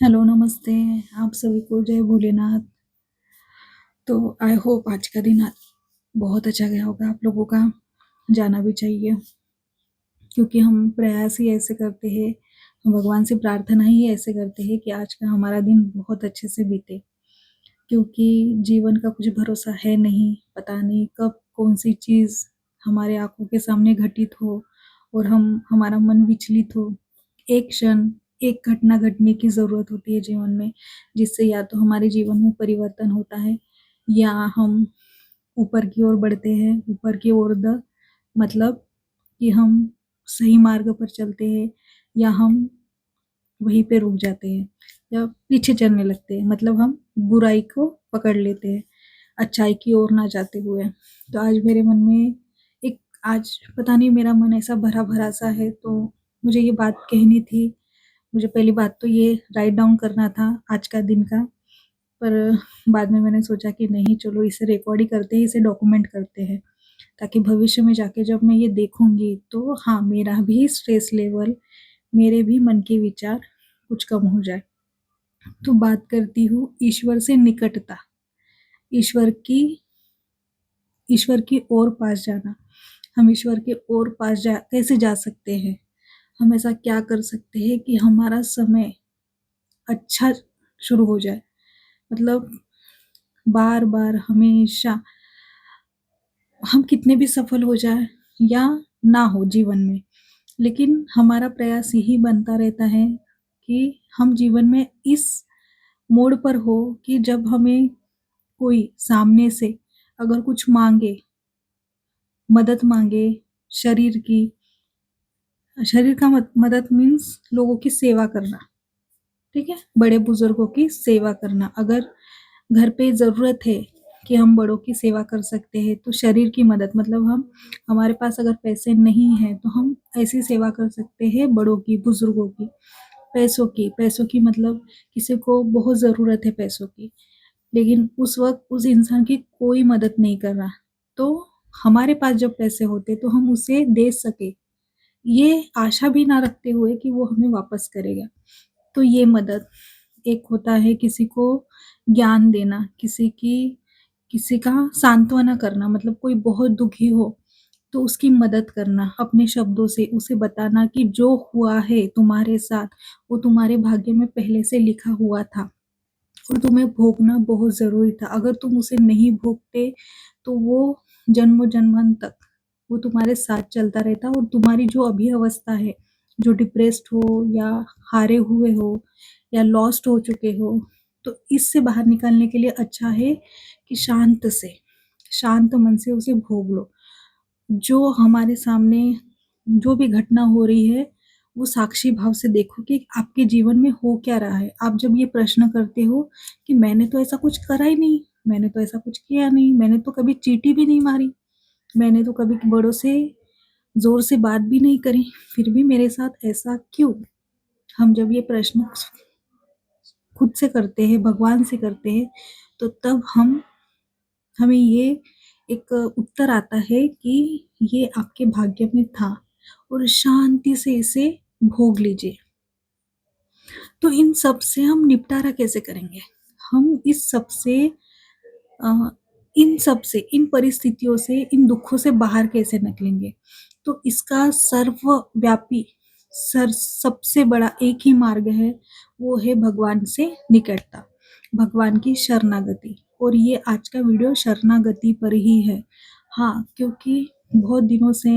Hello, नमस्ते। आप सभी को जय भोलेनाथ। तो आई होप आज का दिन बहुत अच्छा गया होगा आप लोगों का। जाना भी चाहिए क्योंकि हम प्रयास ही ऐसे करते हैं, हम भगवान से प्रार्थना ही ऐसे करते हैं कि आज का हमारा दिन बहुत अच्छे से बीते। क्योंकि जीवन का कुछ भरोसा है नहीं, पता नहीं कब कौन-सी चीज़ हमारे आँखों के सामने घटित हो और हम हमारा मन विचलित हो। एक क्षण, एक घटना घटने की ज़रूरत होती है जीवन में, जिससे या तो हमारे जीवन में परिवर्तन होता है या हम ऊपर की ओर बढ़ते हैं। ऊपर की ओर मतलब कि हम सही मार्ग पर चलते हैं या हम वहीं पे रुक जाते हैं या पीछे चलने लगते हैं, मतलब हम बुराई को पकड़ लेते हैं, अच्छाई की ओर ना जाते हुए। तो आज मेरे मन में एक आज पता नहीं मेरा मन ऐसा भरा-भरा सा है, तो मुझे ये बात कहनी थी। मुझे पहली बात तो ये राइट डाउन करना था आज का दिन का, पर बाद में मैंने सोचा कि नहीं, चलो इसे रिकॉर्ड ही करते हैं, इसे डॉक्यूमेंट करते हैं, ताकि भविष्य में जाके जब मैं ये देखूँगी तो हाँ, मेरा भी स्ट्रेस लेवल, मेरे भी मन के विचार कुछ कम हो जाए। तो बात करती हूँ ईश्वर से निकटता, ईश्वर की ईश्वर की ओर पास जाना। हम ईश्वर के और पास कैसे जा सकते हैं? हम ऐसा क्या कर सकते हैं कि हमारा समय अच्छा शुरू हो जाए? मतलब बार-बार हमेशा हम कितने भी सफल हो जाएँ या ना हो जीवन में, लेकिन हमारा प्रयास यही बनता रहता है कि हम जीवन में इस मोड़ पर हो कि जब हमें कोई सामने से अगर कुछ माँगे, मदद माँगे शरीर की, शरीर का मदद मीन्स लोगों की सेवा करना, ठीक है? बड़े-बुज़ुर्गों की सेवा करना। अगर घर पे ज़रूरत है कि हम बड़ों की सेवा कर सकते हैं, तो शरीर की मदद मतलब हमारे पास अगर पैसे नहीं हैं, तो हम ऐसी सेवा कर सकते हैं बड़ों की, बुज़ुर्गों की। पैसों की मतलब किसी को बहुत ज़रूरत है पैसों की, लेकिन उस वक़्त उस इंसान की कोई मदद नहीं कर रहा, तो हमारे पास जब पैसे होते, तो हम उसे दे सकें, ये आशा भी ना रखते हुए कि वो हमें वापस करेगा। तो ये मदद, एक होता है किसी को ज्ञान देना, किसी का सांत्वना करना, मतलब कोई बहुत दुखी हो, तो उसकी मदद करना, अपने शब्दों से उसे बताना कि जो हुआ है तुम्हारे साथ, वो तुम्हारे भाग्य में पहले से लिखा हुआ था और तुम्हें भोगना बहुत ज़रूरी था। अगर तुम उसे नहीं भोगते, तो वो जन्मों-जन्मांत तक वो तुम्हारे साथ चलता रहता और तुम्हारी जो अभी अवस्था है, जो डिप्रेस्ड हो या हारे हुए हो या लॉस्ट हो चुके हो, तो इससे बाहर निकलने के लिए अच्छा है कि शांत मन से उसे भोग लो। जो हमारे सामने जो भी घटना हो रही है, वो साक्षी भाव से देखो कि आपके जीवन में हो क्या रहा है। आप जब ये प्रश्न करते हो कि मैंने तो ऐसा कुछ करा ही नहीं, मैंने तो ऐसा कुछ किया नहीं, मैंने तो कभी चींटी भी नहीं मारी, मैंने तो कभी बड़ों से ज़ोर से बात भी नहीं करी, फिर भी मेरे साथ ऐसा क्यों? हम जब ये प्रश्न खुद से करते हैं, भगवान से करते हैं, तो तब हमें ये एक उत्तर आता है कि ये आपके भाग्य में था और शांति से इसे भोग लीजिए। तो इन सब से हम निपटारा कैसे करेंगे? हम इस सब से अ, इन सब से, इन परिस्थितियों से, इन दुखों से बाहर कैसे निकलेंगे? तो इसका सर्वव्यापी सबसे बड़ा एक ही मार्ग है, वो है भगवान से निकटता, भगवान की शरणागति। और ये आज का वीडियो शरणागति पर ही है। हाँ, क्योंकि बहुत दिनों से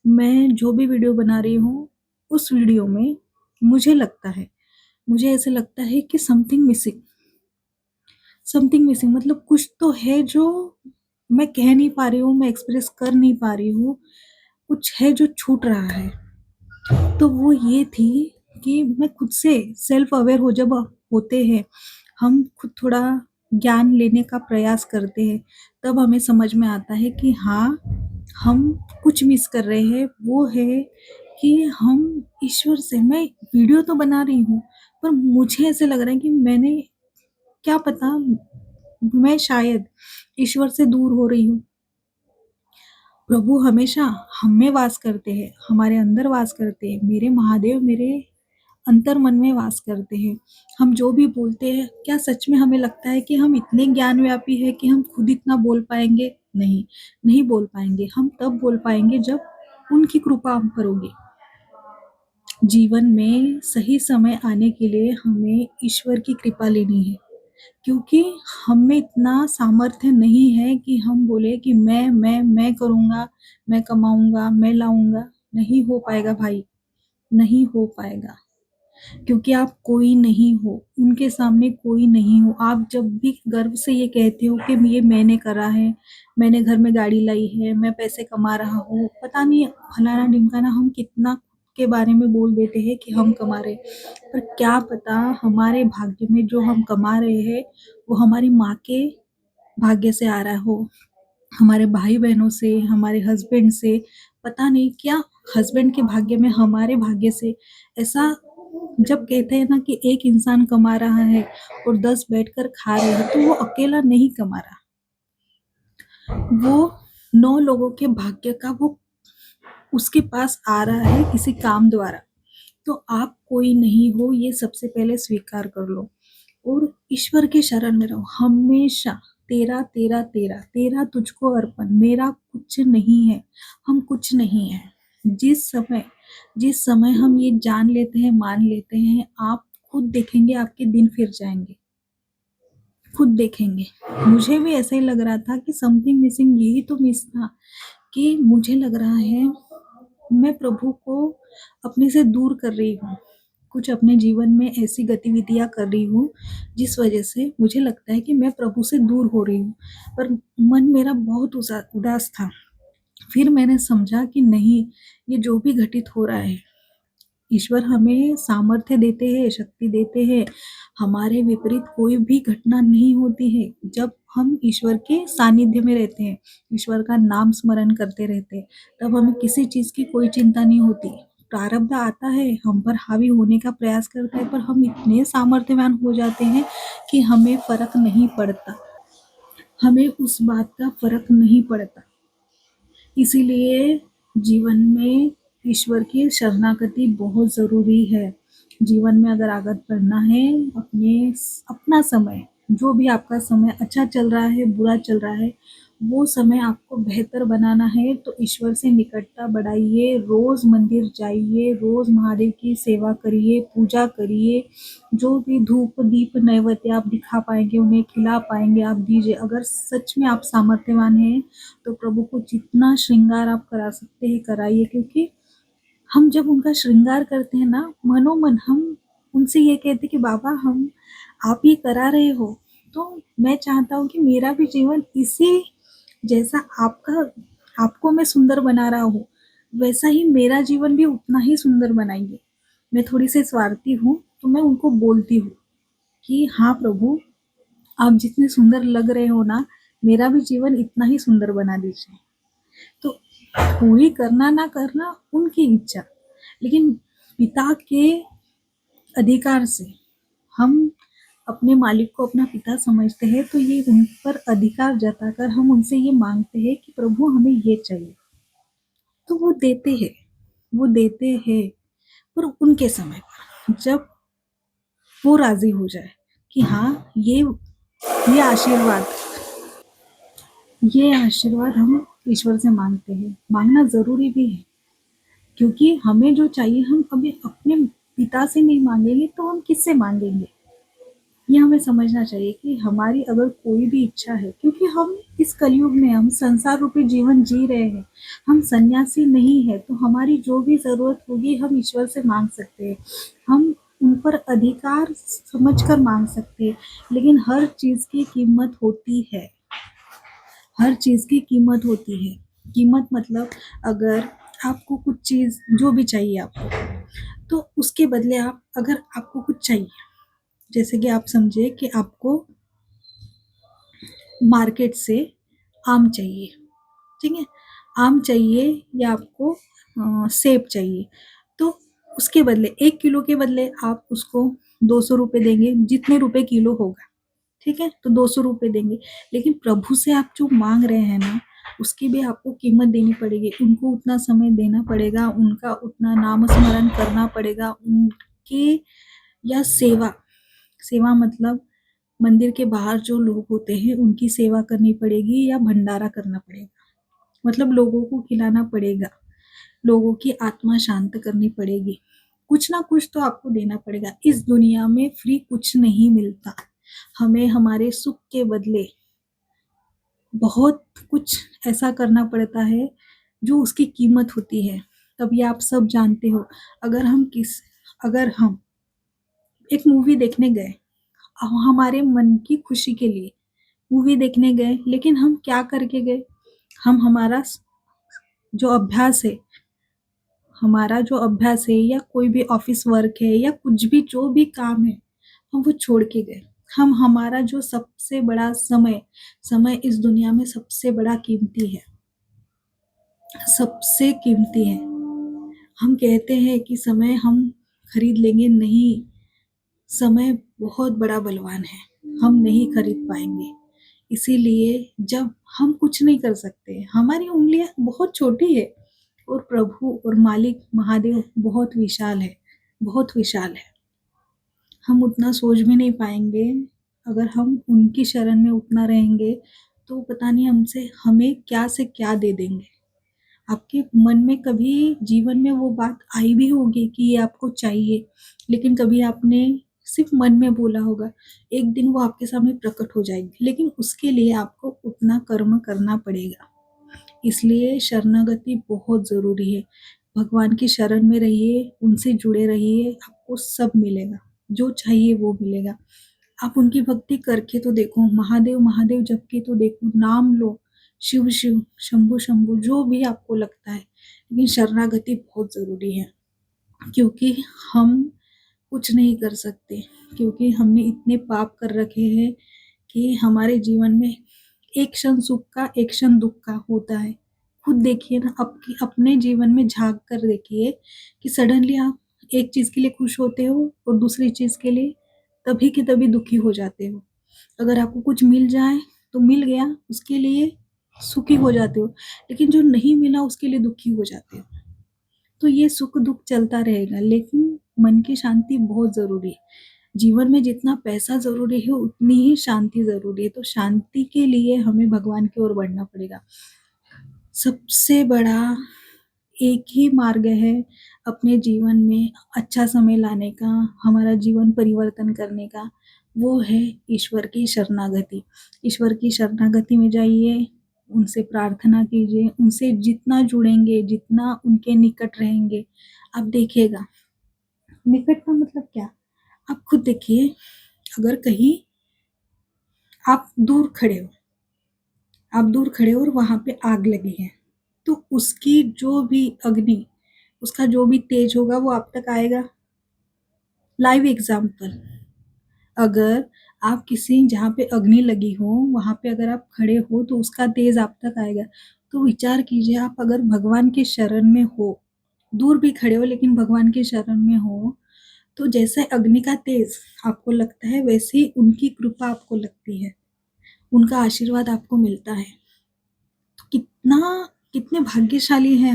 मैं जो भी वीडियो बना रही हूँ, उस वीडियो में मुझे ऐसे लगता है कि समथिंग मिसिंग, मतलब कुछ तो है जो मैं कह नहीं पा रही हूँ, मैं एक्सप्रेस कर नहीं पा रही हूँ, कुछ है जो छूट रहा है। तो वो ये थी कि मैं खुद से सेल्फ अवेयर जब होते हैं, हम खुद थोड़ा ज्ञान लेने का प्रयास करते हैं, तब हमें समझ में आता है कि हाँ, हम कुछ मिस कर रहे हैं। वो है कि हम ईश्वर से, मैं वीडियो तो बना रही हूँ, पर मुझे ऐसे लग रहा है कि क्या पता, मैं शायद ईश्वर से दूर हो रही हूँ। प्रभु हमेशा हम में वास करते हैं, हमारे अंदर वास करते हैं। मेरे महादेव मेरे अंतर्मन में वास करते हैं। हम जो भी बोलते हैं, क्या सच में हमें लगता है कि हम इतने ज्ञानव्यापी हैं कि हम खुद इतना बोल पाएंगे? नहीं, नहीं बोल पाएंगे। हम तब बोल पाएंगे जब उनकी कृपा हम पर होगी। जीवन में सही समय आने के लिए हमें ईश्वर की कृपा लेनी है, क्योंकि हम में इतना सामर्थ्य नहीं है कि हम बोले कि मैं करूँगा, मैं कमाऊँगा, मैं लाऊँगा। नहीं हो पाएगा भाई, नहीं हो पाएगा। क्योंकि आप कोई नहीं हो, उनके सामने कोई नहीं हो। आप जब भी गर्व से ये कहते हो कि ये मैंने करा है, मैंने घर में गाड़ी लाई है, मैं पैसे कमा रहा हूँ, पता नहीं फलाना ढिमकाना, हम कितना के बारे में बोल देते हैं कि हम कमा रहे, पर क्या पता हमारे भाग्य में जो हम कमा रहे हैं वो हमारी माँ के भाग्य से आ रहा हो, हमारे भाई बहनों से, हमारे हस्बैंड से, पता नहीं क्या हस्बैंड के भाग्य में, हमारे भाग्य से। ऐसा जब कहते हैं ना कि एक इंसान कमा रहा है और 10 बैठकर खा रहे हैं, तो वो अकेला नहीं कमा रहा, वो 9 लोगों के भाग्य का वो उसके पास आ रहा है किसी काम द्वारा। तो आप कोई नहीं हो, ये सबसे पहले स्वीकार कर लो और ईश्वर के शरण में रहो हमेशा। तेरा तेरा तेरा तेरा तुझको अर्पण, मेरा कुछ नहीं है, हम कुछ नहीं है। जिस समय हम ये जान लेते हैं, मान लेते हैं, आप खुद देखेंगे आपके दिन फिर जाएंगे, खुद देखेंगे। मुझे भी ऐसा ही लग रहा था कि समथिंग मिसिंग, यही तो मिस था कि मुझे लग रहा है मैं प्रभु को अपने से दूर कर रही हूँ, कुछ अपने जीवन में ऐसी गतिविधियां कर रही हूँ जिस वजह से मुझे लगता है कि मैं प्रभु से दूर हो रही हूँ, पर मन मेरा बहुत उदास था। फिर मैंने समझा कि नहीं, ये जो भी घटित हो रहा है, ईश्वर हमें सामर्थ्य देते हैं, शक्ति देते हैं। हमारे विपरीत कोई भी घटना नहीं होती है जब हम ईश्वर के सानिध्य में रहते हैं, ईश्वर का नाम स्मरण करते रहते हैं, तब हमें किसी चीज की कोई चिंता नहीं होती। प्रारब्ध आता है, हम पर हावी होने का प्रयास करता है, पर हम इतने सामर्थ्यवान हो जाते हैं कि हमें फर्क नहीं पड़ता, हमें उस बात का फर्क नहीं पड़ता। इसीलिए जीवन में ईश्वर की शरणागति बहुत ज़रूरी है। जीवन में अगर आगे बढ़ना है, अपना समय, जो भी आपका समय अच्छा चल रहा है, बुरा चल रहा है, वो समय आपको बेहतर बनाना है तो ईश्वर से निकटता बढ़ाइए, रोज़ मंदिर जाइए, रोज़ महादेव की सेवा करिए, पूजा करिए। जो भी धूप दीप नैवेद्य आप दिखा पाएंगे, उन्हें खिला पाएंगे, आप दीजिए। अगर सच में आप सामर्थ्यवान हैं तो प्रभु को जितना श्रृंगार आप करा सकते हैं कराइए, क्योंकि हम जब उनका श्रृंगार करते हैं ना, मनोमन हम उनसे ये कहते कि बाबा, हम आप ये करा रहे हो तो मैं चाहता हूँ कि मेरा भी जीवन इसी जैसा आपको मैं सुंदर बना रहा हूँ, वैसा ही मेरा जीवन भी उतना ही सुंदर बनाइए। मैं थोड़ी सी स्वार्थी हूँ तो मैं उनको बोलती हूँ कि हाँ प्रभु, आप जितने सुंदर लग रहे हो ना, मेरा भी जीवन इतना ही सुंदर बना दीजिए। तो पूरी करना ना करना उनकी इच्छा, लेकिन पिता के अधिकार से हम अपने मालिक को अपना पिता समझते हैं, तो ये उन पर अधिकार जताकर हम उनसे ये मांगते हैं कि प्रभु हमें ये चाहिए, तो वो देते हैं, वो देते हैं, पर उनके समय पर, जब वो राजी हो जाए कि हाँ, ये आशीर्वाद, ये आशीर्वाद हम ईश्वर से मांगते हैं। मांगना जरूरी भी है, क्योंकि हमें जो चाहिए हम अभी अपने पिता से नहीं मांगेंगे तो हम किससे मांगेंगे। ये हमें समझना चाहिए कि हमारी अगर कोई भी इच्छा है, क्योंकि हम इस कलयुग में हम संसार रूपी जीवन जी रहे हैं, हम सन्यासी नहीं है, तो हमारी जो भी जरूरत होगी हम ईश्वर से मांग सकते हैं, हम उन पर अधिकार समझकर मांग सकते हैं। लेकिन हर चीज की कीमत होती है, हर चीज की कीमत होती है। कीमत मतलब, अगर आपको कुछ चीज जो भी चाहिए आपको, तो उसके बदले आप, अगर आपको कुछ चाहिए, जैसे कि आप समझे कि आपको मार्केट से आम चाहिए, ठीक है, आम चाहिए या आपको सेब चाहिए, तो उसके बदले 1 किलो के बदले आप उसको 200 रुपये देंगे, जितने रुपए किलो होगा, ठीक है, तो 200 रुपये देंगे। लेकिन प्रभु से आप जो मांग रहे हैं ना, उसकी भी आपको कीमत देनी पड़ेगी, उनको उतना समय देना पड़ेगा, उनका उतना नाम स्मरण करना पड़ेगा, कि या सेवा, सेवा मतलब मंदिर के बाहर जो लोग होते हैं उनकी सेवा करनी पड़ेगी या भंडारा करना पड़ेगा, मतलब लोगों को खिलाना पड़ेगा, लोगों की आत्मा शांत करनी पड़ेगी, कुछ ना कुछ तो आपको देना पड़ेगा। इस दुनिया में फ्री कुछ नहीं मिलता, हमें हमारे सुख के बदले बहुत कुछ ऐसा करना पड़ता है जो उसकी कीमत होती है। तभी आप सब जानते हो, अगर हम किस अगर हम एक मूवी देखने गए, हमारे मन की खुशी के लिए मूवी देखने गए, लेकिन हम क्या करके गए, हम जो अभ्यास है जो अभ्यास है या कोई भी ऑफिस वर्क है या कुछ भी जो भी काम है, हम वो छोड़ के गए। हम हमारा जो सबसे बड़ा समय समय इस दुनिया में सबसे बड़ा कीमती है, सबसे कीमती है। हम कहते हैं कि समय हम खरीद लेंगे, नहीं, समय बहुत बड़ा बलवान है, हम नहीं खरीद पाएंगे। इसीलिए जब हम कुछ नहीं कर सकते, हमारी उंगलियां बहुत छोटी है और प्रभु और मालिक महादेव बहुत विशाल है, बहुत विशाल है। हम उतना सोच भी नहीं पाएंगे। अगर हम उनकी शरण में उतना रहेंगे तो पता नहीं हमसे हमें क्या से क्या दे देंगे। आपके मन में कभी जीवन में वो बात आई भी होगी कि ये आपको चाहिए, लेकिन कभी आपने सिर्फ मन में बोला होगा, एक दिन वो आपके सामने प्रकट हो जाएगी, लेकिन उसके लिए आपको उतना कर्म करना पड़ेगा। इसलिए शरणागति बहुत ज़रूरी है। भगवान की शरण में रहिए, उनसे जुड़े रहिए, आपको सब मिलेगा, जो चाहिए वो मिलेगा। आप उनकी भक्ति करके तो देखो, महादेव महादेव जप के तो देखो, नाम लो, शिव शिव, शंभु शंभु, जो भी आपको लगता है, लेकिन शरणागति बहुत ज़रूरी है। क्योंकि हम कुछ नहीं कर सकते, क्योंकि हमने इतने पाप कर रखे हैं कि हमारे जीवन में एक क्षण सुख का एक क्षण दुख का होता है। खुद देखिए ना, अपने जीवन में झांक कर देखिए कि सडनली आप एक चीज के लिए खुश होते हो और दूसरी चीज के लिए तभी के तभी दुखी हो जाते हो। अगर आपको कुछ मिल जाए तो मिल गया, उसके लिए सुखी हो जाते हो, लेकिन जो नहीं मिला उसके लिए दुखी हो जाते हो। तो ये सुख दुख चलता रहेगा, लेकिन मन की शांति बहुत जरूरी है। जीवन में जितना पैसा जरूरी है उतनी ही शांति जरूरी है। तो शांति के लिए हमें भगवान की ओर बढ़ना पड़ेगा। सबसे बड़ा एक ही मार्ग है अपने जीवन में अच्छा समय लाने का, हमारा जीवन परिवर्तन करने का, वो है ईश्वर की शरणागति। ईश्वर की शरणागति में जाइए, उनसे प्रार्थना कीजिए, उनसे जितना जुड़ेंगे, जितना उनके निकट रहेंगे, आप देखिएगा। निकट का मतलब क्या, आप खुद देखिए, अगर कहीं आप दूर खड़े हो, और वहां पे आग लगी है, तो उसकी जो भी अग्नि, उसका जो भी तेज होगा वो आप तक आएगा। लाइव एग्जाम्पल, अगर आप किसी जहाँ पे अग्नि लगी हो वहां पे अगर आप खड़े हो तो उसका तेज आप तक आएगा। तो विचार कीजिए, आप अगर भगवान के शरण में हो, दूर भी खड़े हो लेकिन भगवान के शरण में हो, तो जैसे अग्नि का तेज आपको लगता है वैसे ही उनकी कृपा आपको लगती है, उनका आशीर्वाद आपको मिलता है। तो कितने भाग्यशाली हैं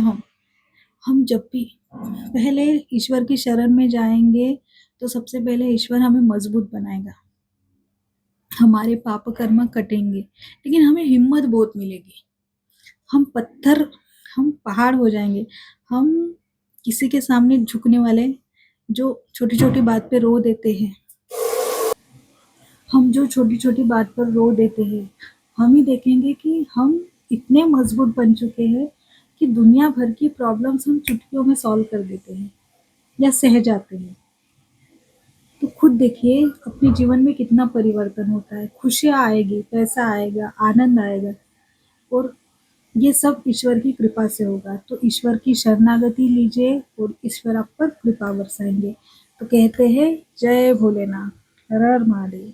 हम जब भी पहले ईश्वर की शरण में जाएंगे तो सबसे पहले ईश्वर हमें मजबूत बनाएगा, हमारे पाप कर्म कटेंगे, लेकिन हमें हिम्मत बहुत मिलेगी। हम पहाड़ हो जाएंगे। हम किसी के सामने झुकने वाले, जो छोटी छोटी बात पे रो देते हैं, हम जो छोटी छोटी बात पर रो देते हैं, हम ही देखेंगे कि हम इतने मजबूत बन चुके हैं कि दुनिया भर की प्रॉब्लम्स हम चुटकियों में सॉल्व कर देते हैं या सह जाते हैं। तो खुद देखिए अपने जीवन में कितना परिवर्तन होता है, खुशियाँ आएगी, पैसा आएगा, आनंद आएगा, और ये सब ईश्वर की कृपा से होगा। तो ईश्वर की शरणागति लीजिए और ईश्वर आप पर कृपा बरसाएंगे। तो कहते हैं जय भोलेनाथ, हर हर महादेव।